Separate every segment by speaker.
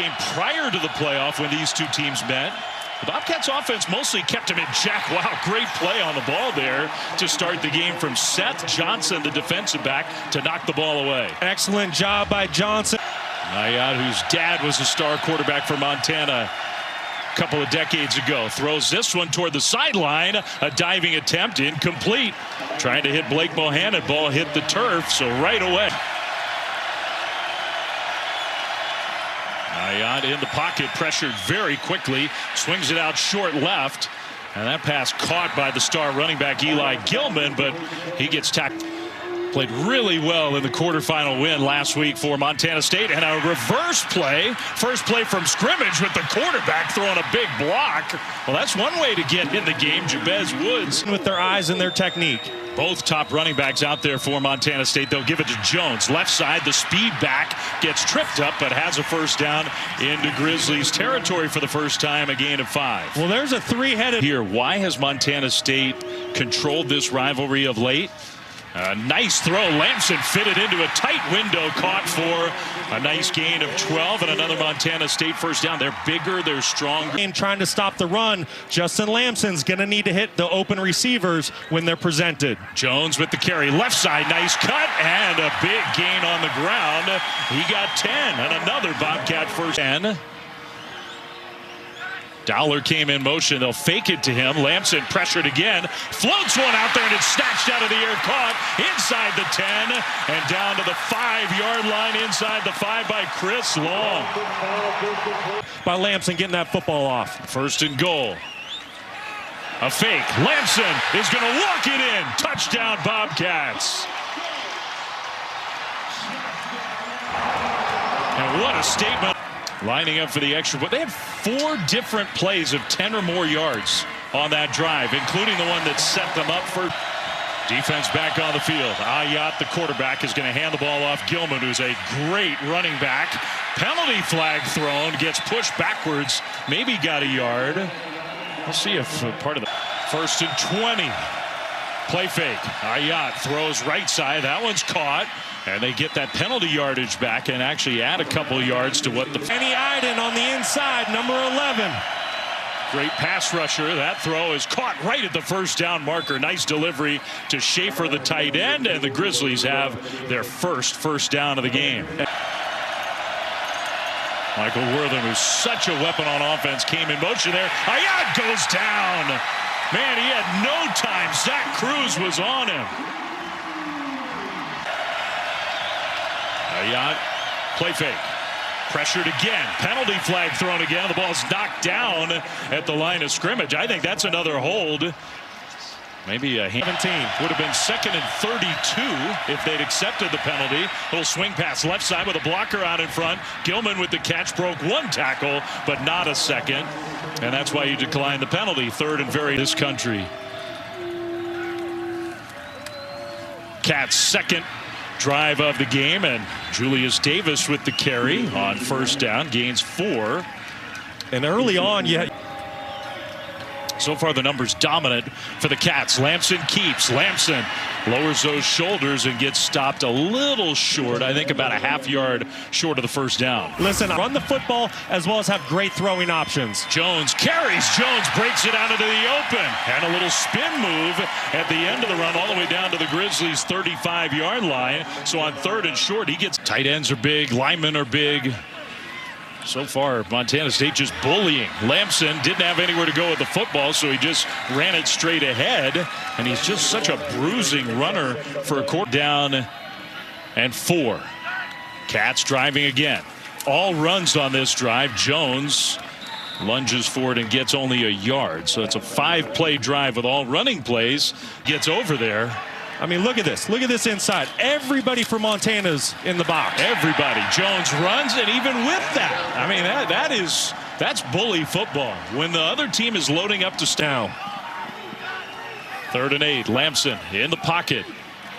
Speaker 1: game prior to the playoff when these two teams met. The Bobcats offense mostly kept him in check. Wow, great play on the ball there to start the game from Seth Johnson, the defensive back, to knock the ball away.
Speaker 2: Excellent job by Johnson.
Speaker 1: Ayat, whose dad was a star quarterback for Montana a couple of decades ago, throws this one toward the sideline. A diving attempt, incomplete. Trying to hit Blake Bohannon. Ball hit the turf, so right away. Ayat in the pocket, pressured very quickly, swings it out short left, and that pass caught by the star running back Eli Gilman, but he gets tackled. Played really well in the quarterfinal win last week for Montana State, and a reverse play, first play from scrimmage with the quarterback throwing a big block. Well, that's one way to get in the game. Jabez Woods
Speaker 2: with their eyes and their technique.
Speaker 1: Both top running backs out there for Montana State. They'll give it to Jones. Left side, the speed back gets tripped up, but has a first down into Grizzlies territory for the first time, a gain of 5.
Speaker 2: Well, there's a three-headed
Speaker 1: here. Why has Montana State controlled this rivalry of late? A nice throw. Lamson fitted into a tight window, caught for a nice gain of 12 and another Montana State first down. They're bigger, they're stronger.
Speaker 2: Trying to stop the run. Justin Lamson's going to need to hit the open receivers when they're presented.
Speaker 1: Jones with the carry. Left side, nice cut, and a big gain on the ground. He got 10, and another Bobcat first 10. Dowler came in motion. They'll fake it to him. Lamson pressured again. Floats one out there, and it's snatched out of the air. Caught inside the 10 and down to the 5-yard line inside the 5 by Chris Long.
Speaker 2: By Lamson getting that football off.
Speaker 1: First and goal. A fake. Lamson is going to walk it in. Touchdown, Bobcats. And what a statement. Lining up for the extra, but they had 4 different plays of 10 or more yards on that drive, including the one that set them up for defense back on the field. Ayat, the quarterback, is going to hand the ball off Gilman, who's a great running back. Penalty flag thrown, gets pushed backwards, maybe got a yard. We'll see if part of the first and 20. Play fake. Ayat throws right side. That one's caught. And they get that penalty yardage back and actually add a couple yards to what the...
Speaker 2: Kenny Iden on the inside, number 11.
Speaker 1: Great pass rusher. That throw is caught right at the first down marker. Nice delivery to Schaefer, the tight end, and the Grizzlies have their first down of the game. Michael Worthen, who's such a weapon on offense, came in motion there. Ayat goes down. Man, he had no time. Zach Cruz was on him. Ayat, play fake. Pressured again. Penalty flag thrown again. The ball's knocked down at the line of scrimmage. I think that's another hold. Maybe a 17. Would have been 2nd and 32 if they'd accepted the penalty. Little swing pass left side with a blocker out in front. Gilman with the catch, broke 1 tackle, but not a second. And that's why you decline the penalty. 3rd and very this country. Cats' second drive of the game, and Julius Davis with the carry on first down, gains 4.
Speaker 2: And early on,
Speaker 1: so far the numbers dominant for the Cats. Lamson keeps. Lamson lowers those shoulders and gets stopped a little short. I think about a half yard short of the first down.
Speaker 2: Listen, run the football as well as have great throwing options.
Speaker 1: Jones carries. Jones breaks it out into the open. And a little spin move at the end of the run all the way down to the Grizzlies' 35-yard line. So on 3rd and short, he gets... Tight ends are big. Linemen are big. So far, Montana State just bullying. Lamson didn't have anywhere to go with the football, so he just ran it straight ahead. And he's just such a bruising runner for a quarter. Down and 4. Cats driving again. All runs on this drive. Jones lunges forward and gets only a yard. So it's a 5-play drive with all running plays. Gets over there.
Speaker 2: I mean, look at this. Look at this inside. Everybody from Montana's in the box.
Speaker 1: Everybody. Jones runs, and even with that, I mean, that's bully football. When the other team is loading up to now. 3rd and 8. Lamson in the pocket.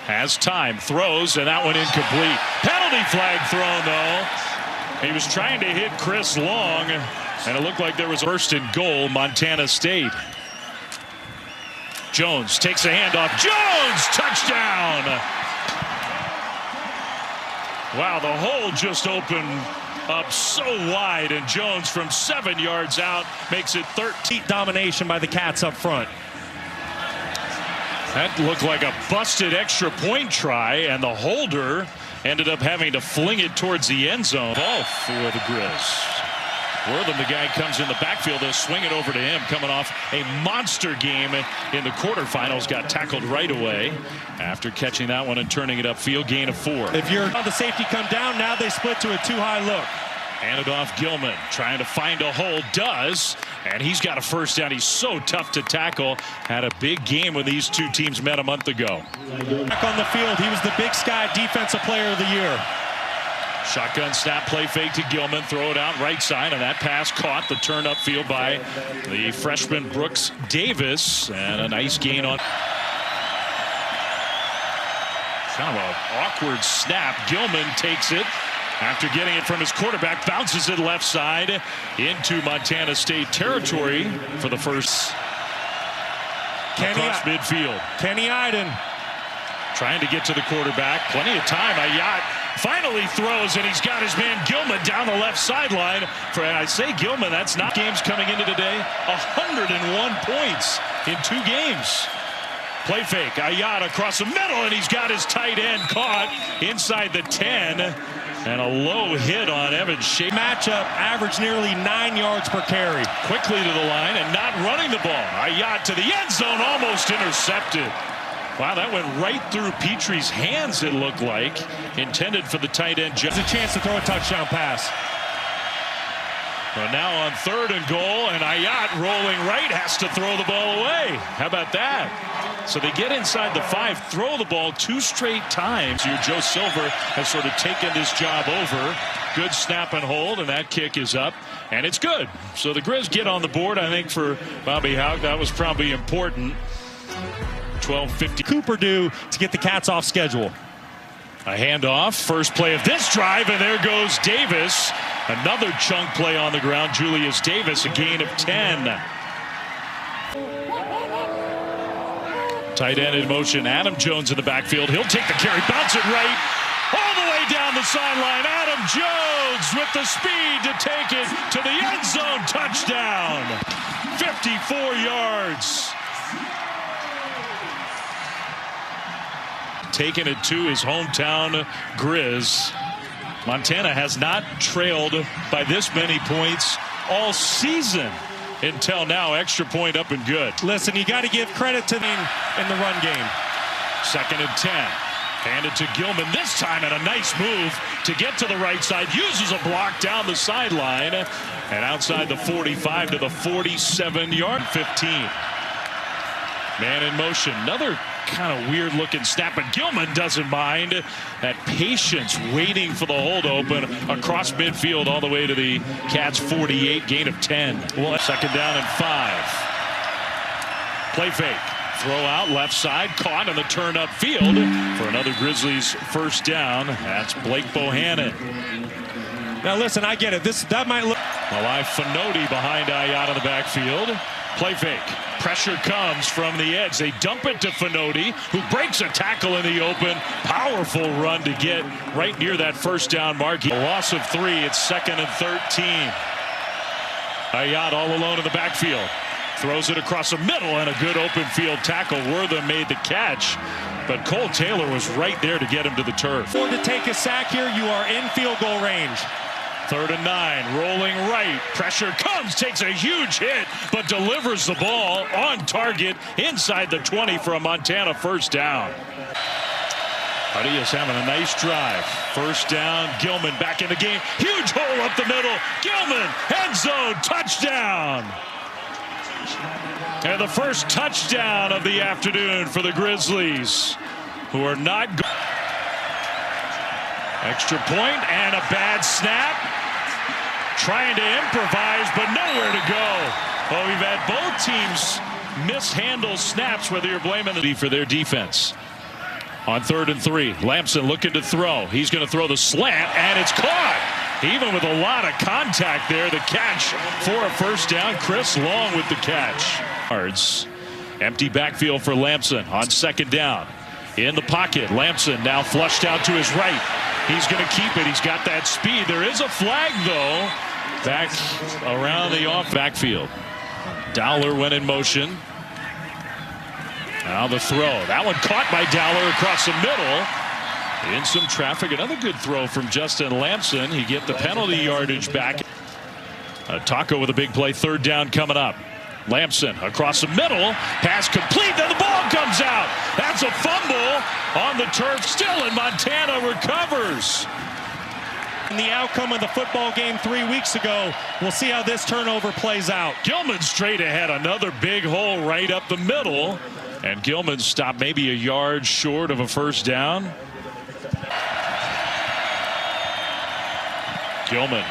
Speaker 1: Has time. Throws, and that one incomplete. Penalty flag thrown, though. He was trying to hit Chris Long, and it looked like there was a 1st and goal, Montana State. Jones takes a handoff. Jones, touchdown. Wow, the hole just opened up so wide, and Jones from 7 yards out makes it 13.
Speaker 2: Domination by the Cats up front.
Speaker 1: That looked like a busted extra point try, and the holder ended up having to fling it towards the end zone. Ball for the Grizz. Wortham, the guy comes in the backfield, they'll swing it over to him, coming off a monster game in the quarterfinals, got tackled right away after catching that one and turning it upfield, gain of 4.
Speaker 2: If you're on the safety come down, now they split to a too-high look.
Speaker 1: Handed off Gilman, trying to find a hole, does, and he's got a first down. He's so tough to tackle. Had a big game when these two teams met a month ago.
Speaker 2: Back on the field, he was the Big Sky Defensive Player of the Year.
Speaker 1: Shotgun snap, play fake to Gilman, throw it out right side, and that pass caught the turn upfield by the freshman Brooks Davis, and a nice gain on. Kind of an awkward snap. Gilman takes it after getting it from his quarterback, bounces it left side into Montana State territory for the first across midfield.
Speaker 2: Kenny Iden
Speaker 1: trying to get to the quarterback. Plenty of time. Ayat finally throws, and he's got his man Gilman down the left sideline. And I say Gilman, that's not games coming into today. 101 points in 2 games. Play fake. Ayat across the middle, and he's got his tight end caught inside the 10. And a low hit on Evan Shea.
Speaker 2: Matchup averaged nearly 9 yards per carry.
Speaker 1: Quickly to the line and not running the ball. Ayat to the end zone, almost intercepted. Wow, that went right through Petrie's hands, it looked like. Intended for the tight end.
Speaker 2: There's a chance to throw a touchdown pass.
Speaker 1: Well, now on 3rd and goal, and Ayat rolling right has to throw the ball away. How about that? So they get inside the 5, throw the ball 2 straight times. Here, Joe Silver has sort of taken this job over. Good snap and hold, and that kick is up, and it's good. So the Grizz get on the board. I think for Bobby Houck, that was probably important. 12:50.
Speaker 2: Cooper due to get the Cats off schedule.
Speaker 1: A handoff, first play of this drive, and there goes Davis. Another chunk play on the ground. Julius Davis, a gain of 10. Tight end in motion. Adam Jones in the backfield. He'll take the carry, bounce it right, all the way down the sideline. Adam Jones with the speed to take it to the end zone. Touchdown. 54 yards. Taking it to his hometown Grizz. Montana has not trailed by this many points all season until now. Extra point up and good.
Speaker 2: Listen, you got to give credit to them in the run game.
Speaker 1: 2nd and 10. Handed to Gilman this time, and a nice move to get to the right side. Uses a block down the sideline and outside the 45 to the 47-yard 15. Man in motion. Another kind of weird looking snap, but Gilman doesn't mind. That patience waiting for the hole to open across midfield all the way to the Cats 48, gain of 10. Well, 2nd down and 5. Play fake. Throw out left side, caught on the turn upfield for another Grizzlies first down. That's Blake Bohannon.
Speaker 2: Now listen, I get it. That might look.
Speaker 1: Relive Finoti behind Ayat in the backfield. Play fake. Pressure comes from the edge. They dump it to Finoti, who breaks a tackle in the open. Powerful run to get right near that first down mark. A loss of 3. It's 2nd and 13. Ayat all alone in the backfield. Throws it across the middle, and a good open field tackle. Wortham made the catch, but Cole Taylor was right there to get him to the turf.
Speaker 2: To take a sack here, you are in field goal range.
Speaker 1: 3rd and 9, rolling right. Pressure comes, takes a huge hit, but delivers the ball on target inside the 20 for a Montana first down. Huddy is having a nice drive. First down, Gilman back in the game. Huge hole up the middle. Gilman, end zone, touchdown. And the first touchdown of the afternoon for the Grizzlies, who are not good. Extra point and a bad snap. Trying to improvise, but nowhere to go. Well, we've had both teams mishandle snaps, whether you're blaming them for their defense. On 3rd and 3, Lamson looking to throw. He's going to throw the slant, and it's caught. Even with a lot of contact there, the catch for a first down. Chris Long with the catch. Empty backfield for Lamson on 2nd down. In the pocket, Lamson now flushed out to his right. He's going to keep it. He's got that speed. There is a flag, though, back around the off backfield. Dowler went in motion. Now the throw. That one caught by Dowler across the middle. In some traffic. Another good throw from Justin Lamson. He get the penalty yardage back. Taco with a big play. Third down coming up. Lamson across the middle. Pass complete. Then the ball comes out. That's a fumble on the turf still, and Montana recovers.
Speaker 2: And the outcome of the football game 3 weeks ago, we'll see how this turnover plays out.
Speaker 1: Gilman straight ahead. Another big hole right up the middle. And Gilman stopped maybe a yard short of a first down. Gilman.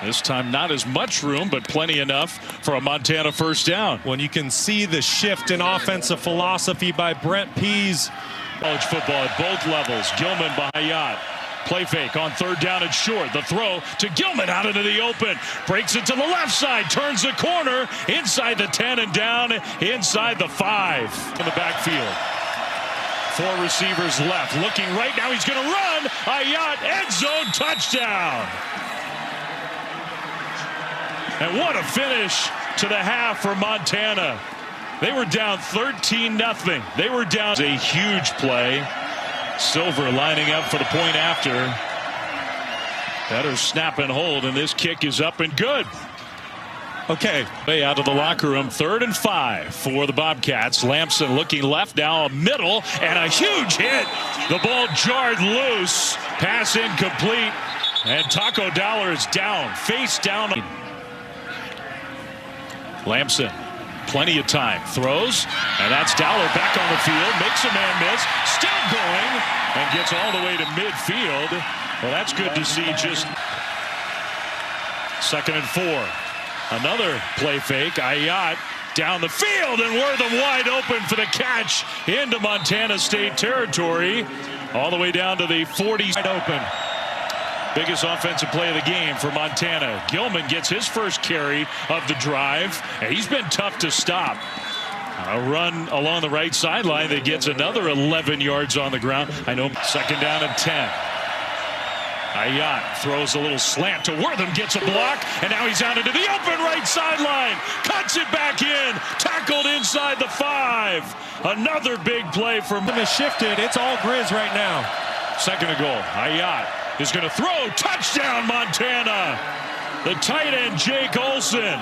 Speaker 1: This time not as much room, but plenty enough for a Montana first down.
Speaker 2: When you can see the shift in offensive philosophy by Brent Pease.
Speaker 1: College football at both levels. Gilman by Hayat. Play fake on third down and short. The throw to Gilman out into the open. Breaks it to the left side. Turns the corner. Inside the 10 and down inside the 5. In the backfield. 4 receivers left. Looking right now. He's going to run. Hayat end zone touchdown. And what a finish to the half for Montana. They were down 13-0. They were down. A huge play. Silver lining up for the point after. Better snap and hold, and this kick is up and good.
Speaker 2: Okay.
Speaker 1: Way out of the locker room. 3rd and 5 for the Bobcats. Lamson looking left, now a middle, and a huge hit. The ball jarred loose. Pass incomplete. And Taco Dowler is down. Face down. Lamson. Plenty of time. Throws. And that's Dowler back on the field. Makes a man miss. Still going. And gets all the way to midfield. Well, that's good to see. Just 2nd and 4. Another play fake. Ayat down the field. And Wortham wide open for the catch into Montana State territory. All the way down to the 40. Wide open. Biggest offensive play of the game for Montana. Gilman gets his first carry of the drive. And he's been tough to stop. A run along the right sideline that gets another 11 yards on the ground. I know 2nd down and 10. Ayat throws a little slant to Wortham, gets a block, and now he's out into the open right sideline. Cuts it back in. Tackled inside the 5. Another big play from
Speaker 2: Has shifted. It's all Grizz right now.
Speaker 1: 2nd and goal. Ayat is going to throw. Touchdown, Montana. The tight end, Jake Olson.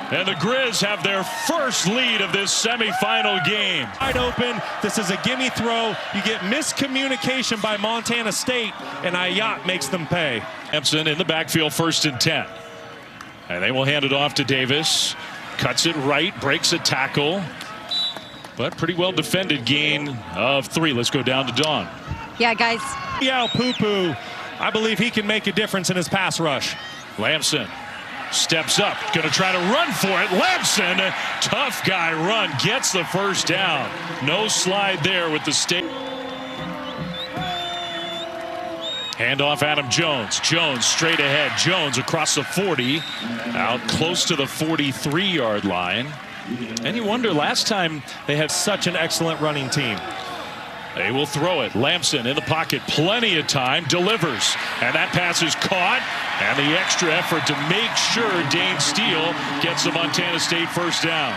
Speaker 1: And the Grizz have their first lead of this semifinal game.
Speaker 2: Wide open. This is a gimme throw. You get miscommunication by Montana State, and Ayat makes them pay.
Speaker 1: Hampson in the backfield, 1st and 10. And they will hand it off to Davis. Cuts it right, breaks a tackle. But pretty well defended gain of 3. Let's go down to Dawn.
Speaker 3: Yeah, guys.
Speaker 2: Yeah, Poo-Poo. I believe he can make a difference in his pass rush.
Speaker 1: Lamson steps up, going to try to run for it. Lamson, tough guy run, gets the first down. No slide there with the State. Handoff Adam Jones. Jones straight ahead. Jones across the 40, out close to the 43-yard line. And you wonder, last time they had
Speaker 2: Such an excellent running team.
Speaker 1: They will throw it. Lamson in the pocket, plenty of time, delivers. And that pass is caught. And the extra effort to make sure Dane Steele gets the Montana State first down.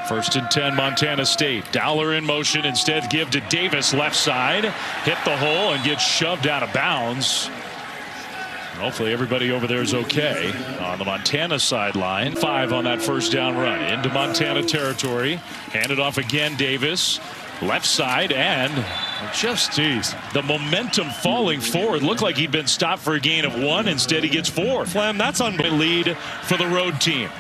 Speaker 1: 1st and 10, Montana State. Dowler in motion, instead give to Davis left side. Hit the hole and gets shoved out of bounds. Hopefully everybody over there is okay on the Montana sideline. 5 on that first down run into Montana territory. Handed off again, Davis. Left side, and just the momentum falling forward. Looked like he'd been stopped for a gain of 1. Instead, he gets 4.
Speaker 2: Flem, that's unbelievable.
Speaker 1: Lead for the road team.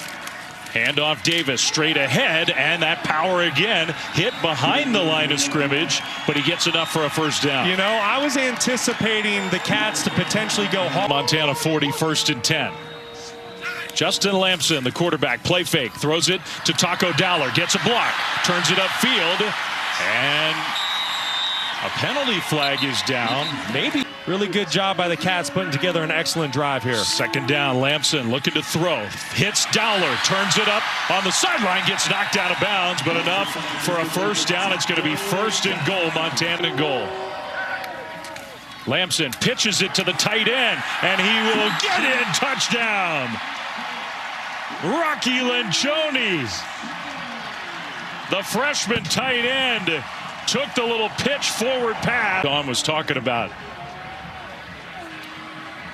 Speaker 1: Handoff Davis straight ahead, and that power again hit behind the line of scrimmage, but he gets enough for a first down.
Speaker 2: You know, I was anticipating the Cats to potentially go home.
Speaker 1: Montana 40, 1st and 10. Justin Lamson, the quarterback, play fake, throws it to Taco Dowler, gets a block, turns it upfield. And a penalty flag is down. Maybe.
Speaker 2: Really good job by the Cats putting together an excellent drive here.
Speaker 1: 2nd down, Lamson looking to throw. Hits Dowler, turns it up on the sideline, gets knocked out of bounds, but enough for a first down. It's going to be 1st and goal, Montana goal. Lamson pitches it to the tight end, and he will get in. Touchdown. Rocky Lencioni, the freshman tight end, took the little pitch forward pass Don was talking about.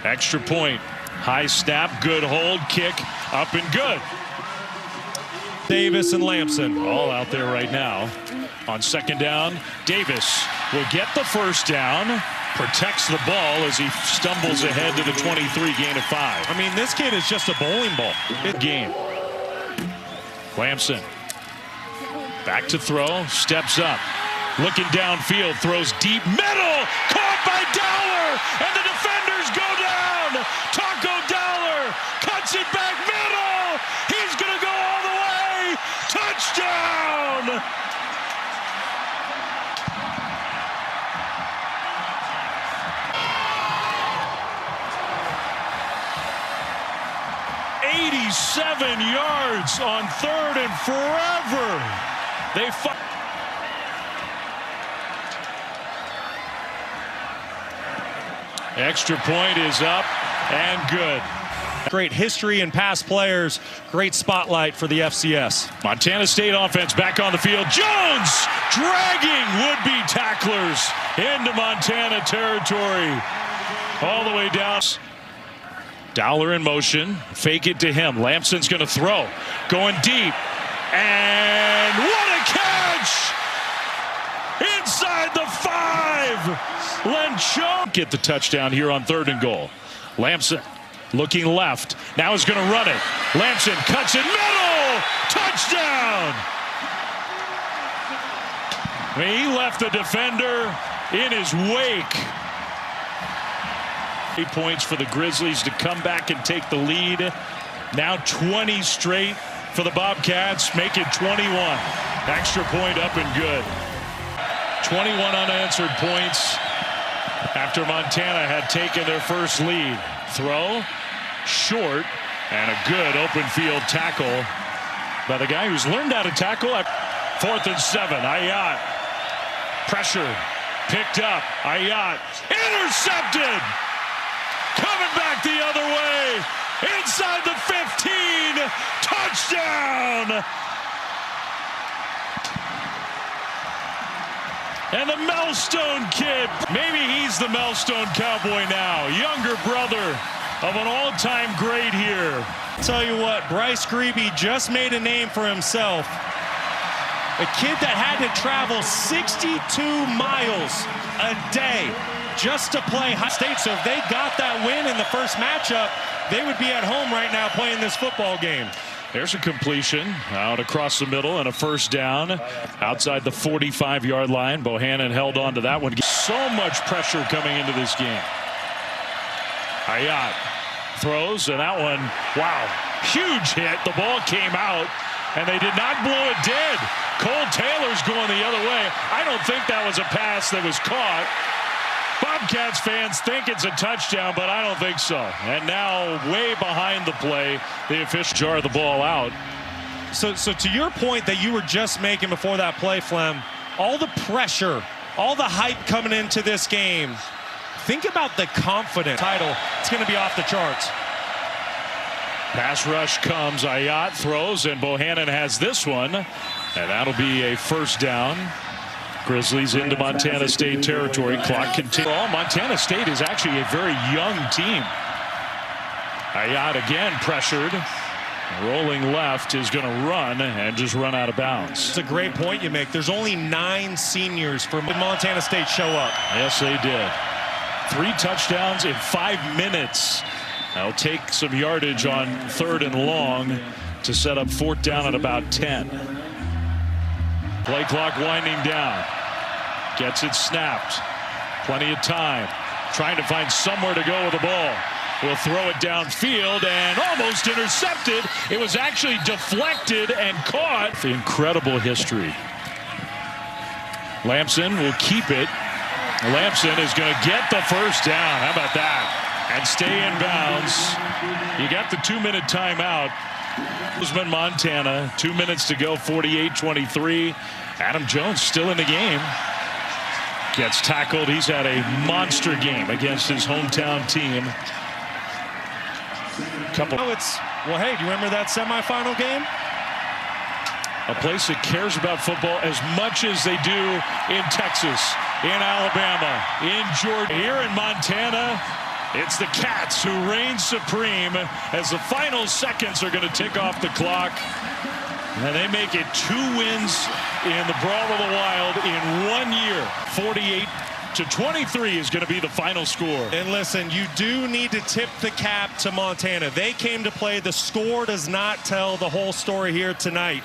Speaker 1: Extra point, high snap, good hold, kick, up and good.
Speaker 2: Davis and Lamson
Speaker 1: all out there right now. On second down, Davis will get the first down, protects the ball as he stumbles ahead to the 23, gain of 5.
Speaker 2: I mean, this kid is just a bowling ball.
Speaker 1: Game. Lamson back to throw, steps up, looking downfield, throws deep, middle, caught by Dowler, and the defenders go down. Taco Dowler cuts it back middle. He's going to go all the way. Touchdown. "87 yards on third and forever." They fight. Extra point is up and good.
Speaker 2: Great history and past players. Great spotlight for the FCS.
Speaker 1: Montana State offense back on the field. Jones dragging would-be tacklers into Montana territory. All the way down. Dowler in motion. Fake it to him. Lamson's going to throw. Going deep. And what a catch! Inside the 5. Lencioni get the touchdown here on 3rd and goal. Lamson looking left. Now he's going to run it. Lamson cuts it middle. Touchdown! I mean, he left the defender in his wake. 8 points for the Grizzlies to come back and take the lead. Now 20 straight for the Bobcats, make it 21. Extra point up and good. 21 unanswered points after Montana had taken their first lead. Throw, short, and a good open field tackle by the guy who's learned how to tackle. 4th and 7, Ayat. Pressure, picked up, Ayat, intercepted! Coming back the other way, inside the 15, touchdown! And the Melstone kid, maybe he's the Melstone Cowboy now, younger brother of an all-time great here.
Speaker 2: Tell you what, Bryce Grebe just made a name for himself. A kid that had to travel 62 miles a day just to play high state. So if they got that win in the first matchup, they would be at home right now playing this football game.
Speaker 1: There's a completion out across the middle and a first down outside the 45-yard line. Bohannon held on to that one. So much pressure coming into this game. Ayat throws, and that one, wow, huge hit. The ball came out, and they did not blow it dead. Cole Taylor's going the other way. I don't think that was a pass that was caught. Bobcats fans think it's a touchdown, but I don't think so. And now, way behind the play, the official jar the ball out.
Speaker 2: So to your point that you were just making before that play, Flem, all the pressure, all the hype coming into this game, think about the confidence. Title, it's going to be off the charts.
Speaker 1: Pass rush comes, Ayat throws, and Bohannon has this one, and that'll be a first down. Grizzlies into Montana State territory. Clock continues. Montana State is actually a very young team. Ayat again pressured. Rolling left is going to run and just run out of bounds.
Speaker 2: It's a great point you make. There's only 9 seniors for Montana State show up.
Speaker 1: Yes, they did. 3 touchdowns in 5 minutes. They'll take some yardage on 3rd and long to set up 4th down at about 10. Play clock winding down. Gets it snapped. Plenty of time. Trying to find somewhere to go with the ball. Will throw it downfield and almost intercepted. It was actually deflected and caught. The incredible history. Lamson will keep it. Lamson is going to get the first down. How about that? And stay in bounds. You got the 2-minute timeout. Bozeman, Montana, 2 minutes to go, 48-23. Adam Jones still in the game. Gets tackled. He's had a monster game against his hometown team.
Speaker 2: Well, hey, do you remember that semifinal game?
Speaker 1: A place that cares about football as much as they do in Texas, in Alabama, in Georgia. Here in Montana, it's the Cats who reign supreme as the final seconds are going to tick off the clock. And they make it 2 wins in the Brawl of the Wild in 1 year. 48-23 is going to be the final score.
Speaker 2: And listen, you do need to tip the cap to Montana. They came to play. The score does not tell the whole story here tonight.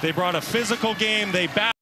Speaker 2: They brought a physical game. They battled.